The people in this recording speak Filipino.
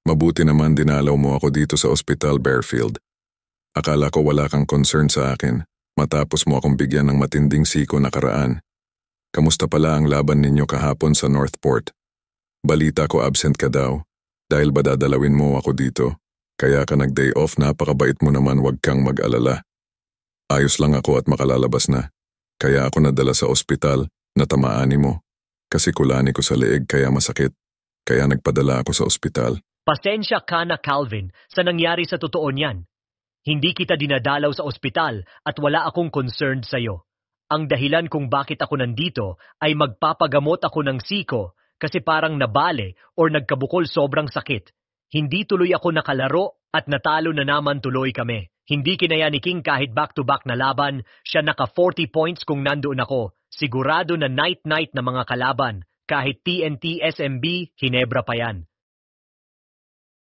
Mabuti naman dinalaw mo ako dito sa Ospital Bearfield. Akala ko wala kang concern sa akin, matapos mo akong bigyan ng matinding siko nakaraan. Kamusta pala ang laban ninyo kahapon sa Northport? Balita ko absent ka daw, dahil ba dadalawin mo ako dito? Kaya ka nag-day off, napakabait mo naman, wag kang mag-alala. Ayos lang ako at makalalabas na. Kaya ako nadala sa ospital, natamaan mo. Kasi kulani ko sa leeg kaya masakit. Kaya nagpadala ako sa ospital. Pasensya ka na, Calvin, sa nangyari sa totoo niyan. Hindi kita dinadalaw sa ospital at wala akong concerned sa'yo. Ang dahilan kung bakit ako nandito ay magpapagamot ako ng siko kasi parang nabale or nagkabukol sobrang sakit. Hindi tuloy ako nakalaro at natalo na naman tuloy kami. Hindi kinaya ni King kahit back-to-back na laban, siya naka 40 points kung nandoon ako. Sigurado na night-night na mga kalaban. Kahit TNT, SMB, Hinebra pa yan.